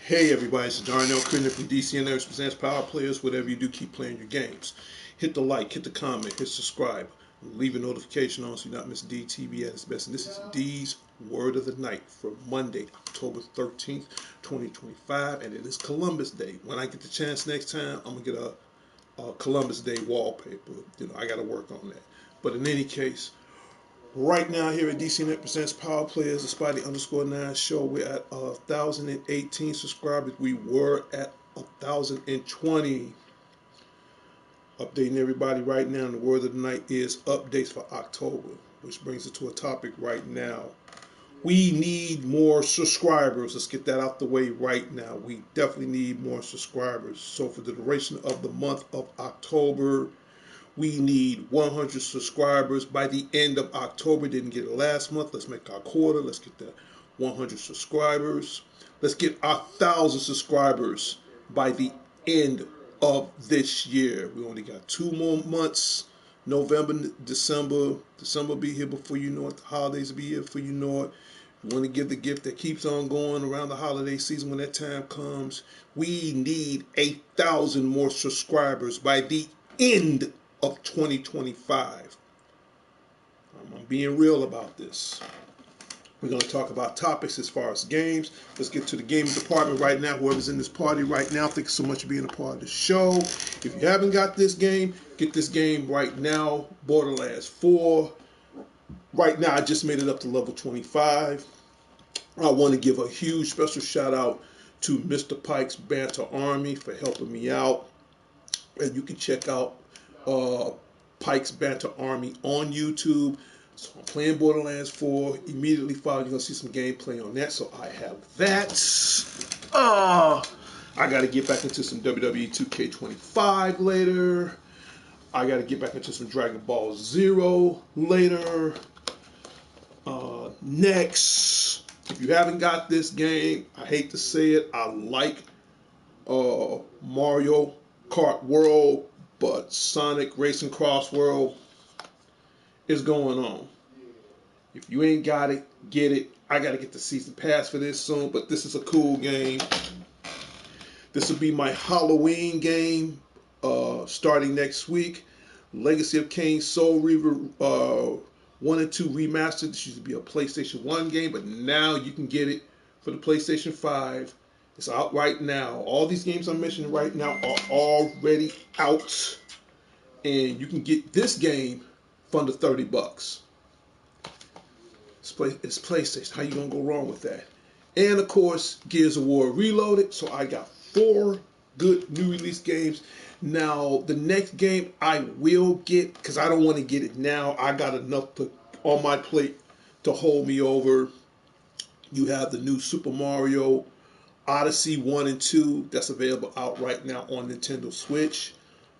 Hey everybody, it's Darnell Crittenden from DCNX Presents Power Players. Whatever you do, keep playing your games. Hit the like, hit the comment, hit subscribe. Leave a notification on so you not miss DTV at its best. And this is D's Word of the Night for Monday, October 13th, 2025. And it is Columbus Day. When I get the chance next time, I'm going to get a Columbus Day wallpaper. I got to work on that. But in any case, right now here at DCNet Presents Power Players, the Spidey_9 show, we're at 1,018 subscribers. We were at 1,020. Updating everybody right now, and the word of the night is updates for October, which brings us to a topic right now. We need more subscribers. Let's get that out the way right now. We definitely need more subscribers. So for the duration of the month of October, we need 100 subscribers by the end of October. Didn't get it last month. Let's make our quarter. Let's get that 100 subscribers. Let's get 1,000 subscribers by the end of this year. We only got 2 more months. November, December. December will be here before you know it. The holidays will be here before you know it. You want to give the gift that keeps on going around the holiday season when that time comes. We need 1,000 more subscribers by the end of 2025. I'm being real about this. We're going to talk about topics as far as games. Let's get to the gaming department right now. Whoever's in this party right now, thank you so much for being a part of the show. If you haven't got this game, get this game right now. Borderlands 4. Right now, I just made it up to level 25. I want to give a huge special shout out to Mr. Pike's Banter Army for helping me out. And you can check out Pike's Banter Army on YouTube. So I'm playing Borderlands 4. Immediately following, you're going to see some gameplay on that. So I have that. I got to get back into some WWE 2K25 later. I got to get back into some Dragon Ball Zero later. Next, if you haven't got this game, I hate to say it, I like Mario Kart World, but Sonic Racing Cross World is going on. If you ain't got it, get it. I got to get the season pass for this soon, but this is a cool game. This will be my Halloween game starting next week. Legacy of Kain Soul Reaver 1 and 2 remastered. This used to be a PlayStation 1 game, but now you can get it for the PlayStation 5. It's out right now. All these games I'm mentioning right now are already out. And you can get this game for under $30. It's PlayStation. How you going to go wrong with that? And, of course, Gears of War Reloaded. So I got 4 good new release games. Now, the next game I will get, because I don't want to get it now. I got enough on my plate to hold me over. You have the new Super Mario Odyssey 1 and 2. That's available out right now on Nintendo Switch.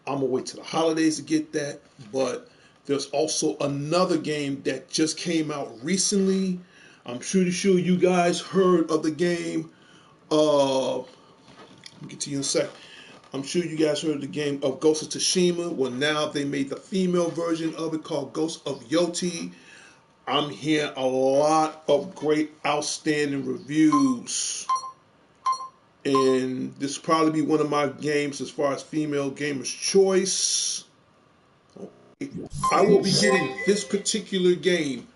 I'm going to wait till the holidays to get that. But there's also another game that just came out recently. I'm pretty sure you guys heard of the game. I'll get to you in a sec. I'm sure you guys heard of the game of Ghost of Tsushima. Well, now they made the female version of it called Ghost of Yoti. I'm hearing a lot of great, outstanding reviews. And this will probably be one of my games as far as female gamer's choice. I will be getting this particular game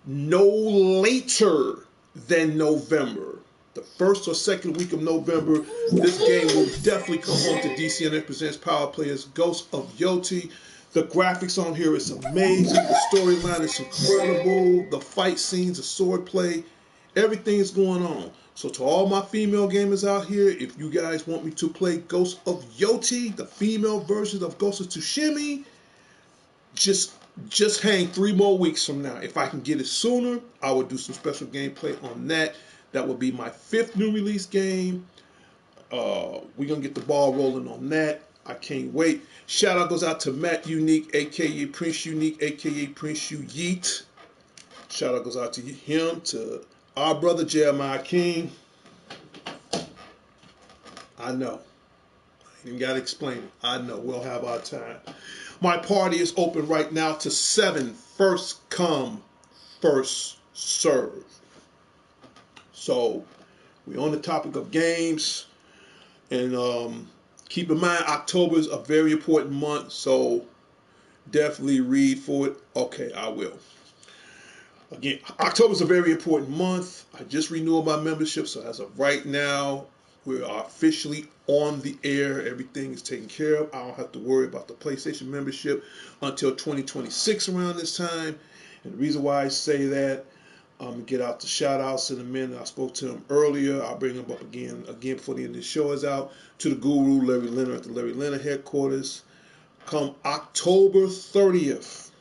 no later than November. The first or second week of November, this game will definitely come home to DCNF Presents Power Players Ghost of Yoti. The graphics on here is amazing. The storyline is incredible. The fight scenes, the swordplay, everything is going on. So to all my female gamers out here, if you guys want me to play Ghost of Yoti, the female version of Ghost of Tsushima, just hang 3 more weeks from now. If I can get it sooner, I will do some special gameplay on that. That will be my 5th new release game. We're gonna get the ball rolling on that. I can't wait. Shout out goes out to Matt Unique, aka Prince Unique, aka Prince U Yeet. Shout out goes out to him, to our brother Jeremiah King. I know. I ain't gotta explain it. I know. We'll have our time. My party is open right now to 7. First come, first serve. So we're on the topic of games. And keep in mind, October is a very important month, so definitely read for it. Okay, I will. Again, October is a very important month. I just renewed my membership, so as of right now, we are officially on the air. Everything is taken care of. I don't have to worry about the PlayStation membership until 2026 around this time. And the reason why I say that, get out the shout outs in a minute. I spoke to him earlier. I'll bring him up again before the end of the show is out. To the guru, Larry Leonard at the Larry Leonard headquarters. Come October 30th.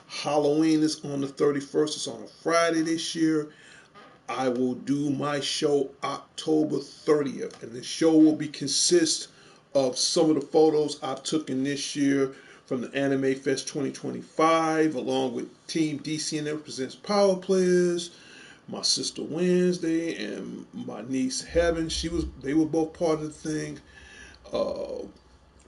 Halloween is on the 31st. It's on a Friday this year. I will do my show October 30th. And the show will consist of some of the photos I've taken this year from the Anime Fest 2025, along with Team DCNF Presents Power Players, my sister Wednesday, and my niece Heaven. They were both part of the thing.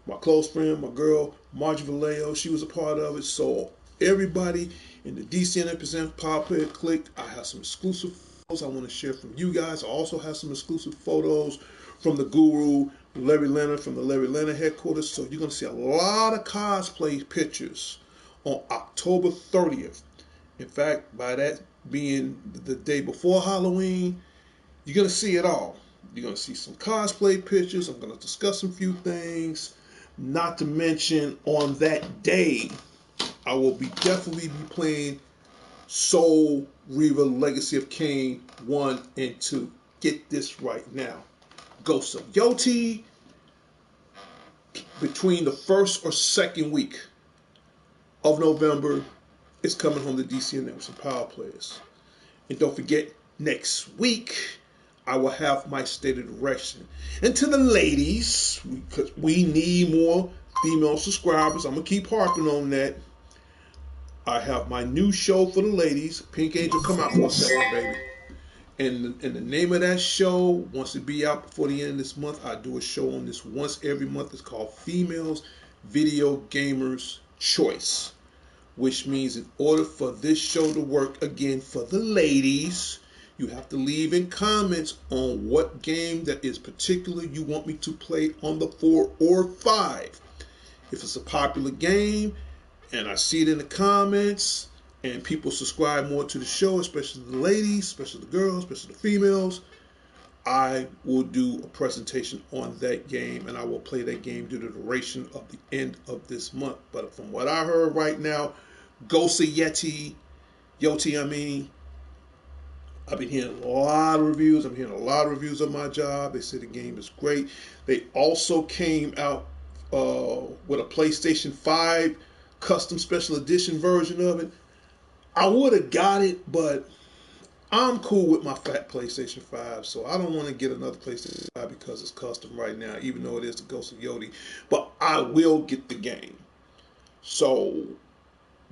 My close friend, my girl Margie Vallejo, she was a part of it. So everybody in the DCNF Presents Power Player clique, I have some exclusive photos I want to share from you guys. I also have some exclusive photos from the guru, Larry Leonard, from the Larry Leonard headquarters. So you're going to see a lot of cosplay pictures on October 30th. In fact, by that being the day before Halloween, you're going to see it all. You're going to see some cosplay pictures. I'm going to discuss some few things. Not to mention, on that day, I will definitely be playing Soul Reaver Legacy of Kain 1 and 2. Get this right now. Ghost of Yoti, between the 1st or 2nd week of November, is coming home to DCN with some Power Players. And don't forget, next week, I will have my State of Direction. And to the ladies, because we need more female subscribers, I'm going to keep harping on that. I have my new show for the ladies, Pink Angel. Come out for a second, baby. And the name of that show, once it be out before the end of this month, I do a show on this once every month. It's called Females Video Gamers Choice, which means in order for this show to work, again, for the ladies, you have to leave in comments on what game that is particular you want me to play on the 4 or 5. If it's a popular game and I see it in the comments, and people subscribe more to the show, especially the ladies, especially the girls, especially the females, I will do a presentation on that game, and I will play that game through the duration of the end of this month. But from what I heard right now, Ghost of Yoti, I've been hearing a lot of reviews. I'm hearing a lot of reviews of my job. They say the game is great. They also came out with a PlayStation 5 custom special edition version of it. I would have got it, but I'm cool with my fat PlayStation 5, so I don't want to get another PlayStation 5 because it's custom right now, even though it is the Ghost of Yoti. But I will get the game. So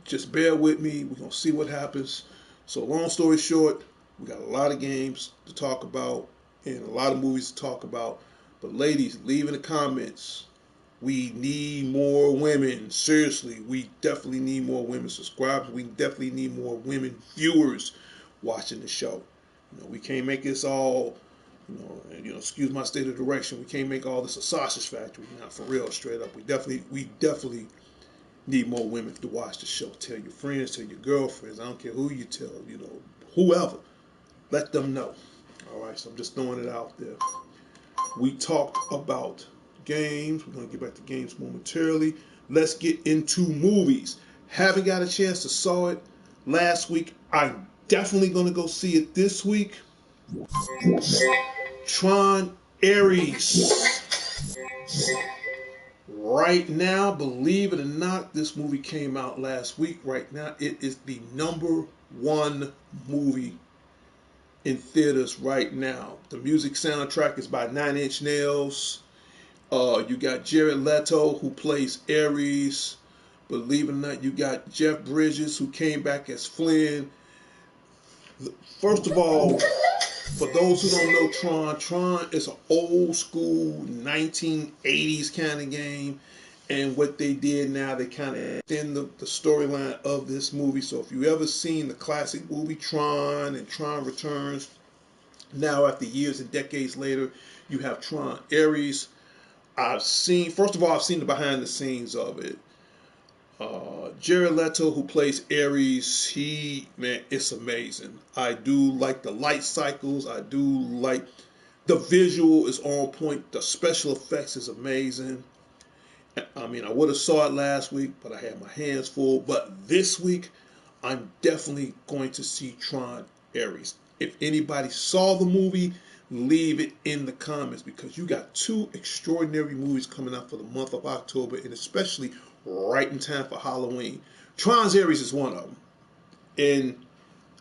just bear with me. We're going to see what happens. So long story short, we got a lot of games to talk about and a lot of movies to talk about. But ladies, leave in the comments. We need more women. Seriously, we definitely need more women subscribers. We definitely need more women viewers watching the show. We can't make this all, excuse my state of direction. We can't make all this a sausage factory. Not for real, straight up. We definitely need more women to watch the show. Tell your friends, tell your girlfriends. I don't care who you tell, whoever. Let them know. All right, so I'm just throwing it out there. We talked about games. We're going to get back to games momentarily. Let's get into movies. Haven't got a chance to saw it last week. I'm definitely going to go see it this week. Tron Ares. right now, believe it or not, this movie came out last week. Right now, it is the #1 movie in theaters right now. The music soundtrack is by Nine Inch Nails. You got Jared Leto who plays Ares. Believe it or not, you got Jeff Bridges who came back as Flynn. First of all, for those who don't know Tron is an old school 1980s kind of game. And what they did now, they kind of extend the storyline of this movie. So if you ever seen the classic movie Tron and Tron Returns, now after years and decades later, you have Tron Ares. First of all, I've seen the behind the scenes of it. Jared Leto, who plays Ares, man, it's amazing. I do like the light cycles. I do like the visual is on point. The special effects is amazing. I mean, I would have saw it last week, but I had my hands full. But this week, I'm definitely going to see Tron Ares. If anybody saw the movie, leave it in the comments because you got two extraordinary movies coming out for the month of October, and especially right in time for Halloween. Tron's Ares is one of them. And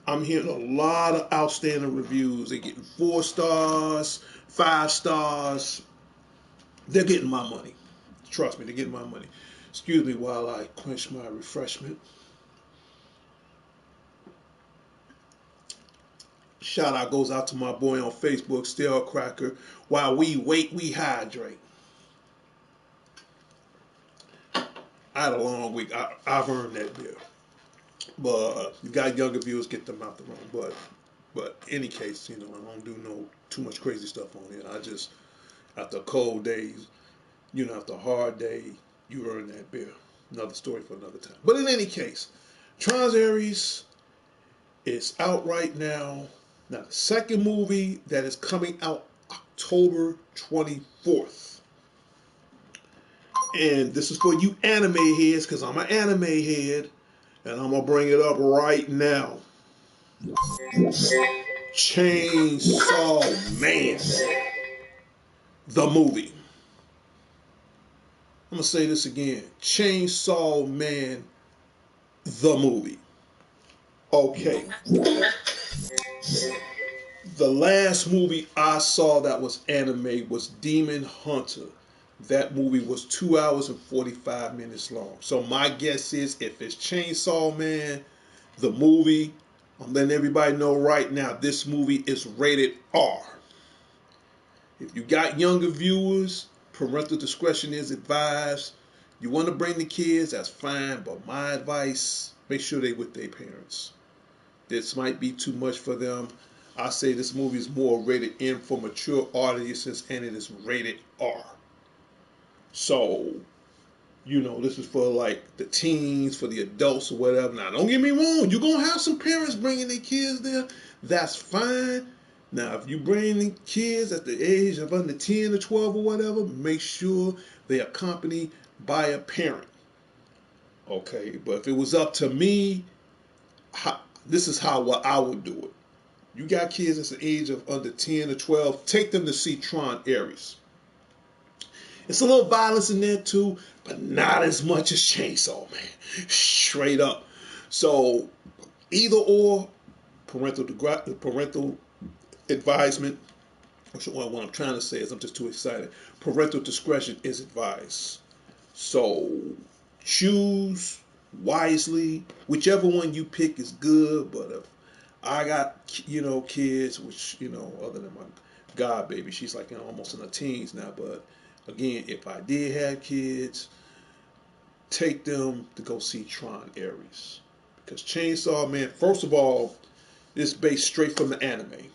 I'm hearing a lot of outstanding reviews. They're getting 4 stars, 5 stars. They're getting my money. Trust me, they're getting my money. Excuse me while I quench my refreshment. Shout out goes out to my boy on Facebook, Stale Cracker. While we wait, we hydrate. I had a long week. I've earned that beer. But you got younger viewers, get them out the room. But any case, I don't do too much crazy stuff on here. I just, after cold days, after a hard day, you earn that beer. Another story for another time. But in any case, Tron's Ares is out right now. Now, the second movie that is coming out October 24th. And this is for you anime heads, because I'm an anime head. And I'm going to bring it up right now. Chainsaw Man. The movie. I'm going to say this again. Chainsaw Man. The movie. Okay. The last movie I saw that was anime was Demon Hunter. That movie was 2 hours and 45 minutes long. So my guess is if it's Chainsaw Man, the movie, I'm letting everybody know right now, this movie is rated R. If you got younger viewers, parental discretion is advised. You want to bring the kids, that's fine. But my advice, make sure they with their parents. This might be too much for them. I say this movie is more rated M for mature audiences, and it is rated R. So, this is for like the teens, for the adults or whatever. Now, don't get me wrong. You're going to have some parents bringing their kids there. That's fine. Now, if you bring the kids at the age of under 10 or 12 or whatever, make sure they're accompanied by a parent. Okay, but if it was up to me, this is how I would do it. You got kids at the age of under 10 or 12, take them to see Tron Ares. It's a little violence in there too, but not as much as Chainsaw Man. Straight up. So either or, parental advisement. What I'm trying to say is I'm just too excited. Parental discretion is advised. So choose wisely. Whichever one you pick is good, but if I got, kids, which, other than my god baby, she's like almost in her teens now. But again, if I did have kids, take them to go see Tron Ares. Because Chainsaw Man, first of all, is based straight from the anime.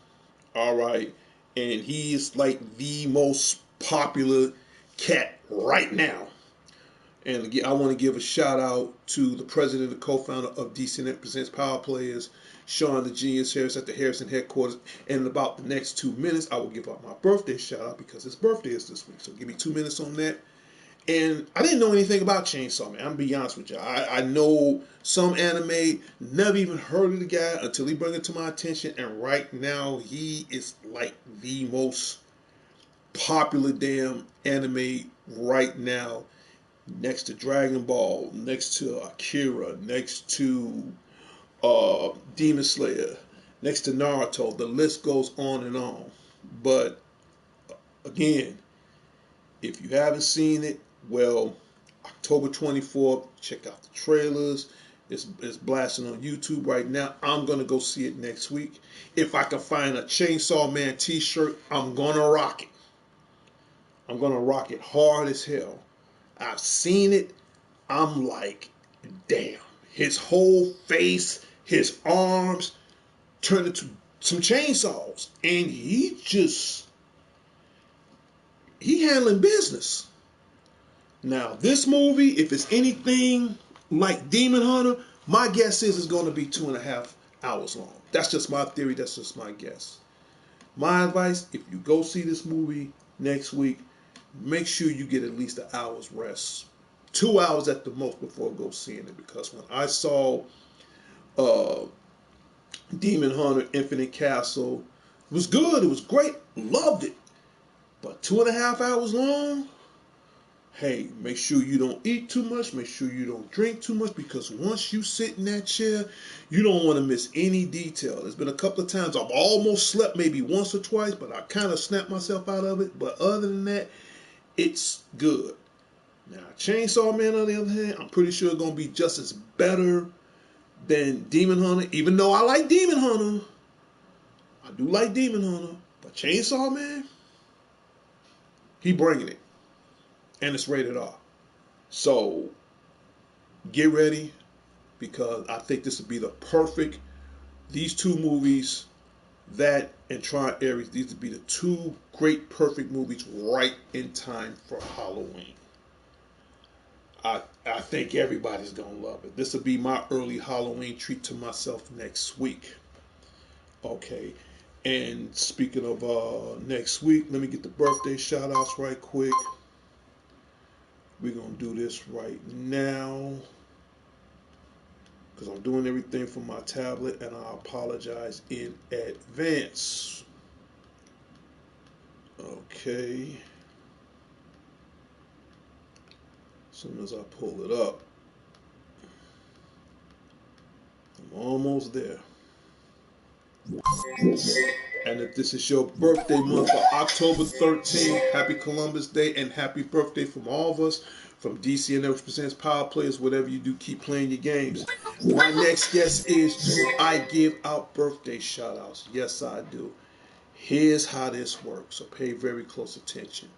All right. And he's like the most popular cat right now. And again, I want to give a shout out to the president and co-founder of DCNet Presents Power Players, Sean the Genius Harris at the Harrison headquarters. And in about the next 2 minutes, I will give out my birthday shout out because his birthday is this week. So give me 2 minutes on that. And I didn't know anything about Chainsaw Man. I'm going to be honest with you. I know some anime, never even heard of the guy until he brought it to my attention. And right now, he is like the most popular damn anime right now next to Dragon Ball, next to Akira, next to Demon Slayer, next to Naruto. The list goes on and on. But again, if you haven't seen it, well, October 24th, check out the trailers. It's blasting on YouTube right now. I'm going to go see it next week. If I can find a Chainsaw Man t-shirt, I'm going to rock it. I'm going to rock it hard as hell. I've seen it. I'm like, damn. His whole face, his arms turned into some chainsaws. And he handling business. Now, this movie, if it's anything like Demon Hunter, my guess is it's going to be 2.5 hours long. That's just my theory. That's just my guess. My advice, if you go see this movie next week, make sure you get at least an hour's rest. 2 hours at the most before go seeing it. Because when I saw Demon Hunter Infinite Castle, it was good. It was great. Loved it. But 2.5 hours long? Hey, make sure you don't eat too much. Make sure you don't drink too much, because once you sit in that chair, you don't want to miss any detail. There's been a couple of times I've almost slept, maybe once or twice, but I kind of snapped myself out of it. But other than that, it's good. Now, Chainsaw Man, on the other hand, I'm pretty sure it's going to be just as better than Demon Hunter. Even though I like Demon Hunter, I do like Demon Hunter, but Chainsaw Man, he bringing it. And it's rated R. So get ready, because I think this would be the perfect, these two movies, that and Tron Ares, these would be the two great perfect movies right in time for Halloween. I think everybody's going to love it. This will be my early Halloween treat to myself next week. Okay. And speaking of next week, let me get the birthday shout outs right quick. We're going to do this right now, because I'm doing everything from my tablet, and I apologize in advance. Okay. As soon as I pull it up, I'm almost there. And if this is your birthday month for October 13th, happy Columbus Day and happy birthday from all of us, from DC and Presents Power Players. Whatever you do, keep playing your games. My next guest is, do I give out birthday shout outs? Yes, I do. Here's how this works, so pay very close attention.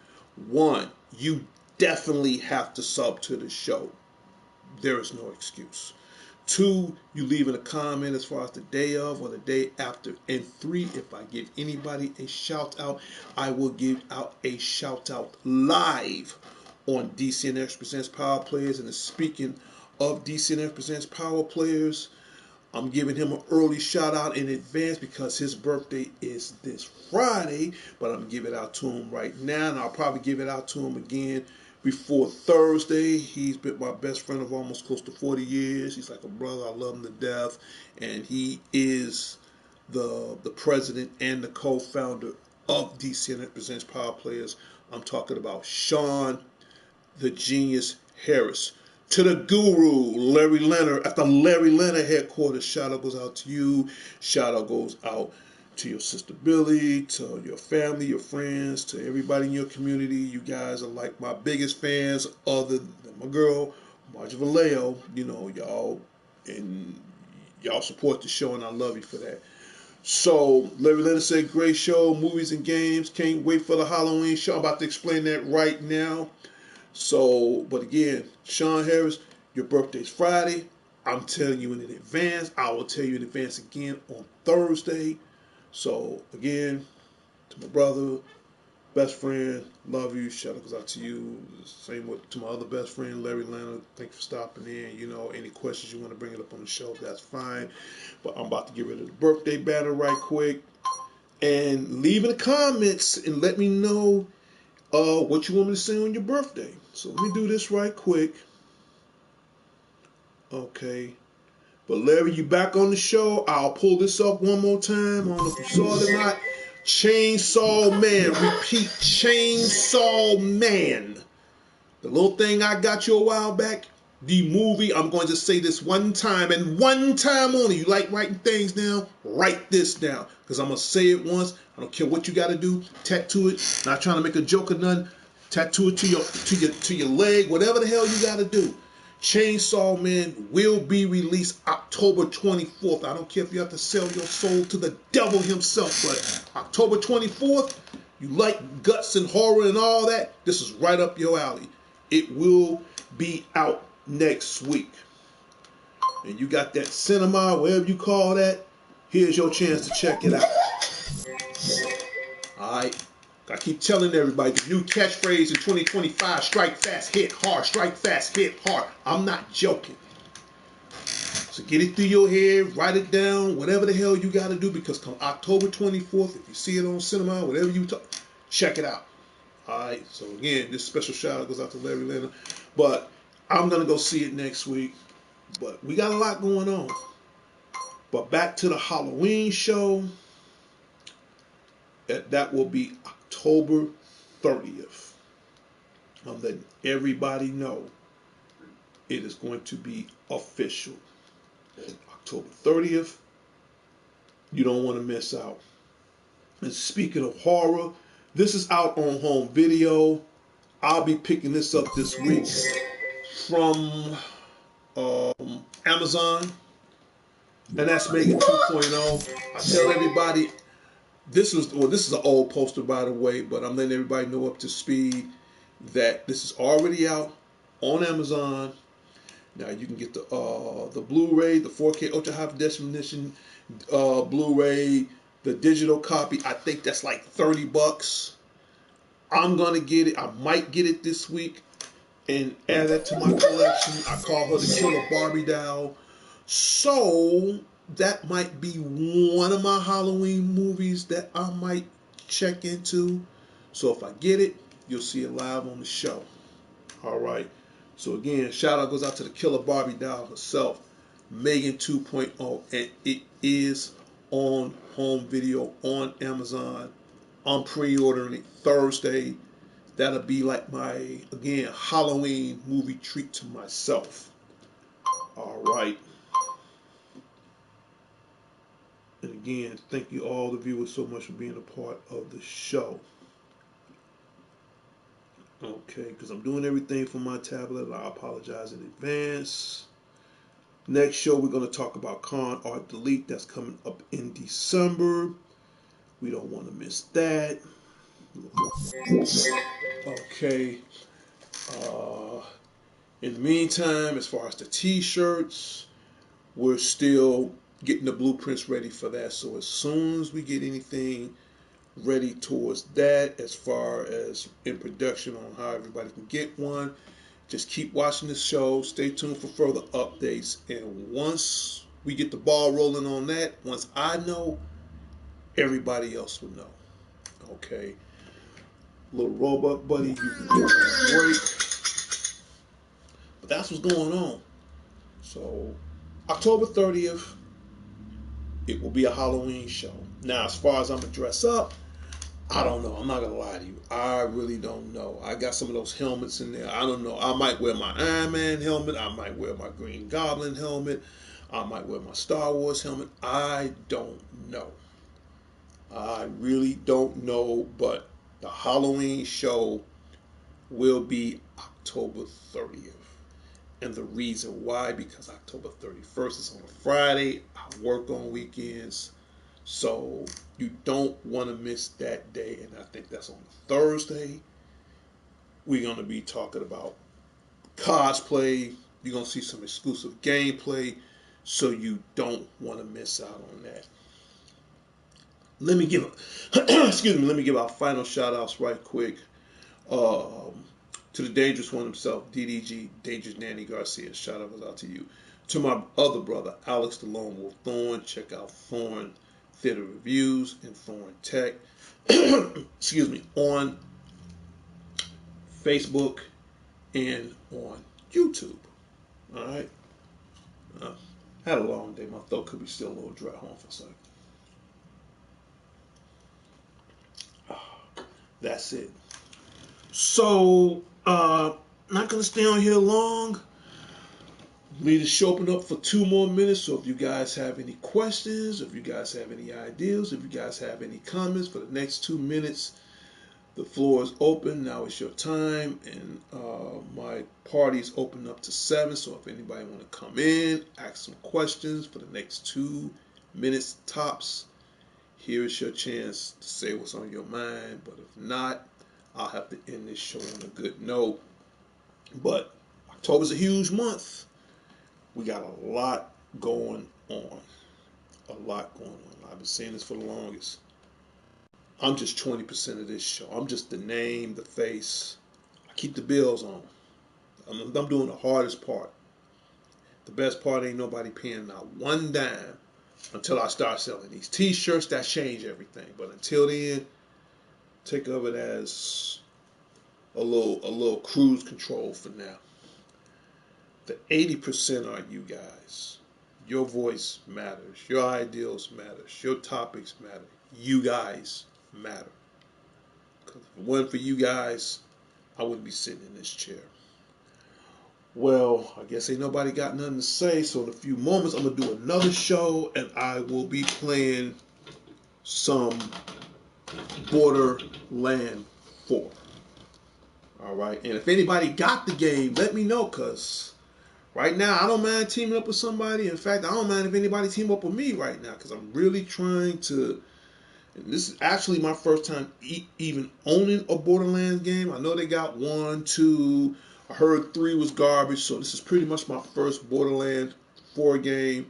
1, you definitely have to sub to the show. There is no excuse. 2, you leave in a comment as far as the day of or the day after. And 3, if I give anybody a shout out, I will give out a shout out live on DCNX Presents Power Players. And speaking of DCNX Presents Power Players, I'm giving him an early shout out in advance because his birthday is this Friday, but I'm going to give it out to him right now, and I'll probably give it out to him again before Thursday. He's been my best friend of almost close to 40 years. He's like a brother. I love him to death. And he is the president and the co-founder of DCNX Presents Power Players. I'm talking about Sean the Genius Harris. To the guru, Larry Leonard, at the Larry Leonard headquarters, shout out goes out to you. Shout out goes out to your sister Billy, to your family, your friends, to everybody in your community. You guys are like my biggest fans, other than my girl, Margie Vallejo. You know, y'all support the show, and I love you for that. So, Larry Leonard said, great show, movies and games. Can't wait for the Halloween show. I'm about to explain that right now. So, but again, Sean Harris, your birthday's Friday. I'm telling you in advance. I will tell you in advance again on Thursday. So, again, to my brother, best friend, love you. Shout out to you. Same with to my other best friend, Larry Leonard. Thank you for stopping in. You know, any questions you want to bring it up on the show, that's fine. But I'm about to get rid of the birthday banner right quick. And leave in the comments and let me know what you want me to say on your birthday. So let me do this right quick. Okay. But Larry, you back on the show. I'll pull this up one more time. I don't know if you saw it or not. Chainsaw Man. Repeat, Chainsaw Man. The little thing I got you a while back, the movie, I'm going to say this one time and one time only. You like writing things down? Write this down. Because I'm going to say it once. I don't care what you got to do. Tattoo it. Not trying to make a joke or none. Tattoo it to your leg. Whatever the hell you got to do. Chainsaw Man will be released October 24th. I don't care if you have to sell your soul to the devil himself, but October 24th, you like guts and horror and all that, this is right up your alley. It will be out next week. And you got that cinema, whatever you call that, here's your chance to check it out. Alright? I keep telling everybody the new catchphrase in 2025, strike fast, hit hard, strike fast, hit hard. I'm not joking. So get it through your head, write it down, whatever the hell you got to do, because come October 24th, if you see it on cinema, whatever you talk, check it out. Alright, so again, this special shout out goes out to Larry Leonard. But I'm going to go see it next week. But we got a lot going on. But back to the Halloween show. That will be October 30th. I'm letting everybody know it is going to be official. October 30th. You don't want to miss out. And speaking of horror, this is out on home video. I'll be picking this up this week from Amazon. And that's Megan 2.0. I tell everybody, this is an old poster, by the way, but I'm letting everybody know up to speed that this is already out on Amazon. Now you can get the Blu-ray, the 4K ultra high definition Blu-ray, the digital copy. I think that's like $30. I'm gonna get it. I might get it this week and add that to my collection. I call her the Killer Barbie doll. So that might be one of my Halloween movies that I might check into. So if I get it, you'll see it live on the show. All right. So again, shout out goes out to the Killer Barbie doll herself, Megan 2.0, and it is on home video on Amazon. I'm pre-ordering it Thursday. That'll be like my, again, Halloween movie treat to myself. All right. And again, thank you all the viewers so much for being a part of the show. Okay, because I'm doing everything from my tablet. I apologize in advance. Next show, we're going to talk about Con Art Delete. That's coming up in December. We don't want to miss that. Okay. In the meantime, as far as the t-shirts, we're still getting the blueprints ready for that. So as soon as we get anything ready towards that, as far as in production on how everybody can get one, just keep watching the show. Stay tuned for further updates. And once we get the ball rolling on that, once I know, everybody else will know. Okay. Little robot buddy, you can get a break. But that's what's going on. So October 30th, it will be a Halloween show. Now, as far as I'm going to dress up, I don't know. I'm not going to lie to you. I really don't know. I got some of those helmets in there. I don't know. I might wear my Iron Man helmet. I might wear my Green Goblin helmet. I might wear my Star Wars helmet. I don't know. I really don't know. But the Halloween show will be October 30th. And the reason why, because October 31st is on a Friday. I work on weekends. So you don't want to miss that day. And I think that's on Thursday. We're going to be talking about cosplay. You're going to see some exclusive gameplay. So you don't want to miss out on that. Let me give let me give our final shout outs right quick. To the Dangerous One himself, DDG, Dangerous Danny Garcia. Shout out goes out to you. To my other brother, Alex the Lone Wolf Thorn. Check out Thorn Theater Reviews and Thorn Tech. Excuse me, on Facebook and on YouTube. All right. Had a long day. My throat could be still a little dry. Hold on for a second. That's it. So, Not gonna stay on here long. Leave the show open up for 2 more minutes. So if you guys have any questions, if you guys have any ideas, if you guys have any comments for the next 2 minutes, the floor is open. Now it's your time, and my party's open up to 7. So if anybody want to come in, ask some questions for the next 2 minutes tops, here is your chance to say what's on your mind. But if not, I'll have to end this show on a good note. But October's a huge month. We got a lot going on. A lot going on. I've been saying this for the longest. I'm just 20% of this show. I'm just the name, the face. I keep the bills on. I'm doing the hardest part. The best part ain't nobody paying not one dime until I start selling these t-shirts. That change everything. But until then, think of it as a little cruise control for now. The 80% are you guys. Your voice matters. Your ideals matters. Your topics matter. You guys matter. Because if it wasn't for you guys, I wouldn't be sitting in this chair. Well, I guess ain't nobody got nothing to say. So in a few moments, I'm going to do another show, and I will be playing some Borderlands 4. All right. And if anybody got the game, let me know, because right now I don't mind teaming up with somebody. In fact, I don't mind if anybody team up with me right now, because I'm really trying to. And this is actually my first time even owning a Borderlands game. I know they got 1, 2. I heard 3 was garbage, so this is pretty much my first Borderlands 4 game.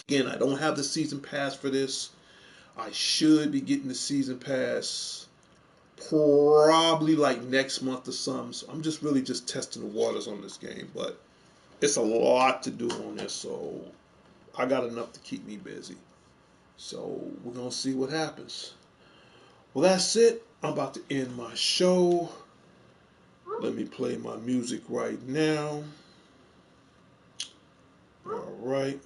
Again, I don't have the season pass for this. I should be getting the season pass probably like next month or something. So I'm just really just testing the waters on this game, but it's a lot to do on this, so I got enough to keep me busy. So we're going to see what happens. Well, that's it. I'm about to end my show. Let me play my music right now. All right.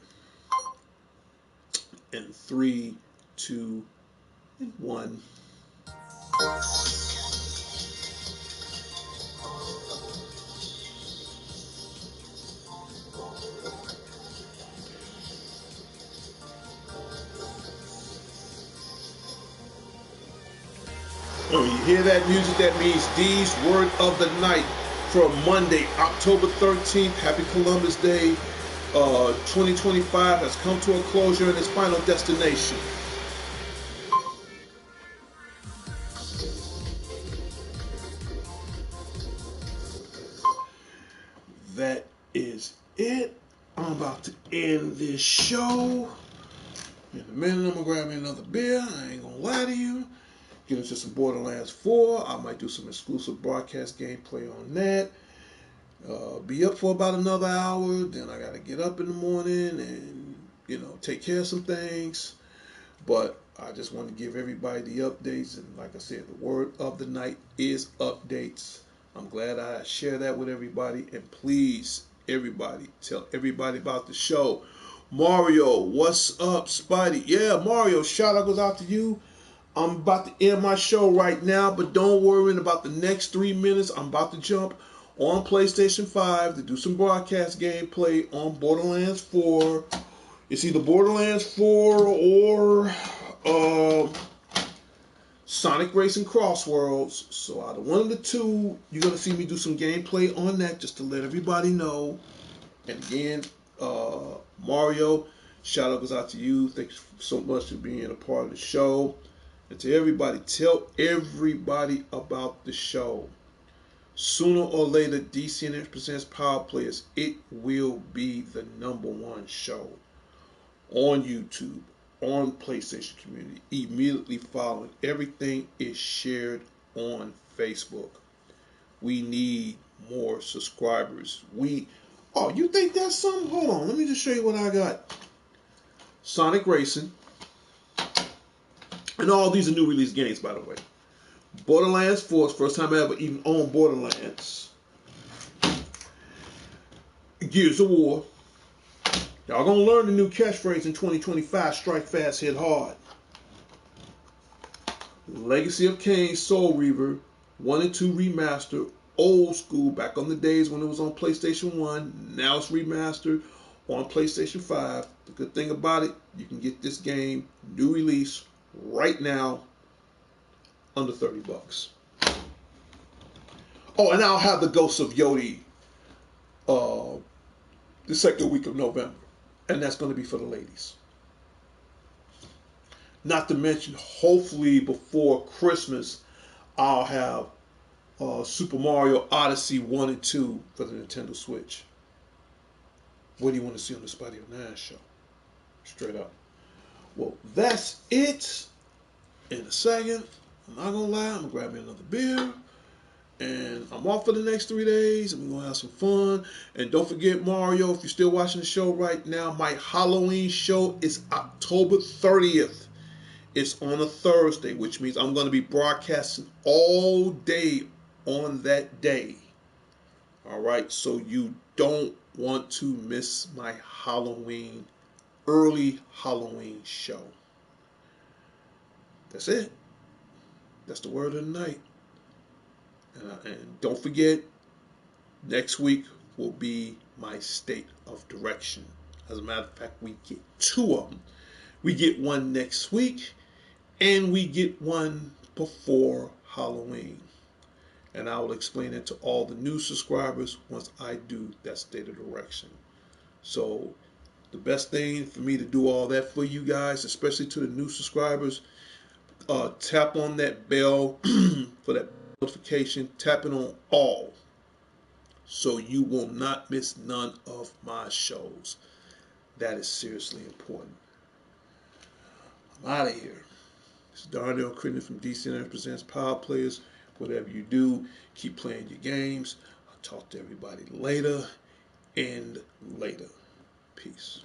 And 3, 2, 1. When you hear that music, that means D's Word of the Night for Monday, October 13th. Happy Columbus Day. 2025 has come to a closure in its final destination. That is it. I'm about to end this show. In a minute, I'm going to grab me another beer. I ain't going to lie to you. Get into some Borderlands 4. I might do some exclusive broadcast gameplay on that. Be up for about another hour. Then I got to get up in the morning and, take care of some things. But I just want to give everybody the updates. And like I said, the word of the night is updates. I'm glad I share that with everybody. And please, everybody, tell everybody about the show. Mario, what's up, Spidey? Yeah, Mario, shout out goes out to you. I'm about to end my show right now, but don't worry, in about the next 3 minutes, I'm about to jump on PlayStation 5 to do some broadcast gameplay on Borderlands 4. It's either Borderlands 4 or Sonic Racing Cross Worlds. So out of one of the two, you're going to see me do some gameplay on that just to let everybody know. And again, Mario, shout out goes out to you. Thanks so much for being a part of the show. And to everybody, tell everybody about the show. Sooner or later, DCNX presents Power Players. It will be the #1 show on YouTube, on PlayStation Community. Immediately following, everything is shared on Facebook. We need more subscribers. Oh, you think that's something? Hold on, let me just show you what I got. Sonic Racing. And all these are new release games, by the way. Borderlands 4, first time I ever even owned Borderlands. Gears of War. Y'all gonna learn the new catchphrase in 2025, strike fast, hit hard. Legacy of Kain, Soul Reaver, 1 and 2 remaster old school, back on the days when it was on PlayStation 1. Now it's remastered on PlayStation 5. The good thing about it, you can get this game, new release, right now, under $30. Oh, and I'll have the Ghosts of Yodi the second week of November. And that's going to be for the ladies. Not to mention, hopefully before Christmas, I'll have Super Mario Odyssey 1 and 2 for the Nintendo Switch. What do you want to see on the Spidey Nash show? Straight up. Well, that's it. In a second, I'm not going to lie, I'm going to grab me another beer. And I'm off for the next 3 days, and we're going to have some fun. And don't forget, Mario, if you're still watching the show right now, my Halloween show is October 30th. It's on a Thursday, which means I'm going to be broadcasting all day on that day. All right, so you don't want to miss my early Halloween show. That's it. That's the word of the night. And don't forget, next week will be my state of direction. As a matter of fact, we get 2 of them. We get one next week, and we get one before Halloween. And I will explain it to all the new subscribers once I do that state of direction. So the best thing for me to do all that for you guys, especially to the new subscribers, tap on that bell for that notification, tap it on all, so you will not miss none of my shows. That is seriously important. I'm out of here. It's Darnell Crittenden from DCNS Presents Power Players. Whatever you do, keep playing your games. I'll talk to everybody later and later. Peace.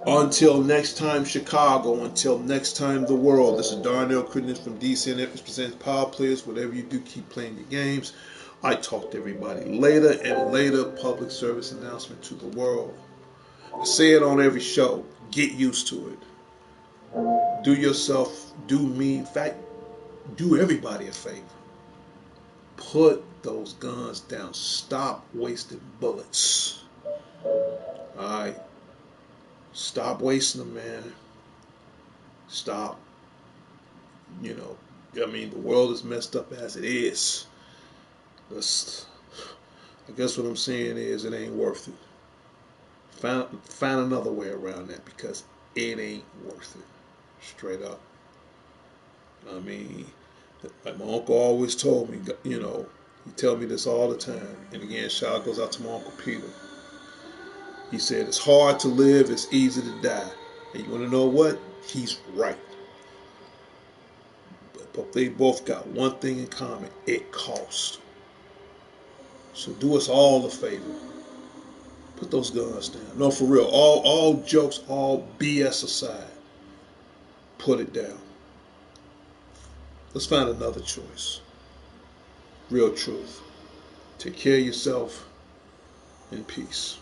Until next time, Chicago. Until next time, the world. This is Darnell Crittenden from DCNS Presents Power Players. Whatever you do, keep playing your games. I talk to everybody later and later. Public service announcement to the world. I say it on every show. Get used to it. Do yourself, do me, in fact, do everybody a favor. Put those guns down. Stop wasting bullets. Alright? Stop wasting them, man. Stop. The world is messed up as it is. I guess what I'm saying is it ain't worth it. Find another way around that, because it ain't worth it. Straight up. Like my uncle always told me, he tell me this all the time. And again, shout out goes out to my Uncle Peter. He said, it's hard to live, it's easy to die. And you want to know what? He's right. But they both got one thing in common. It costs. So do us all a favor. Put those guns down. No, for real. All jokes, all BS aside. Put it down. Let's find another choice. Real truth. Take care of yourself in peace.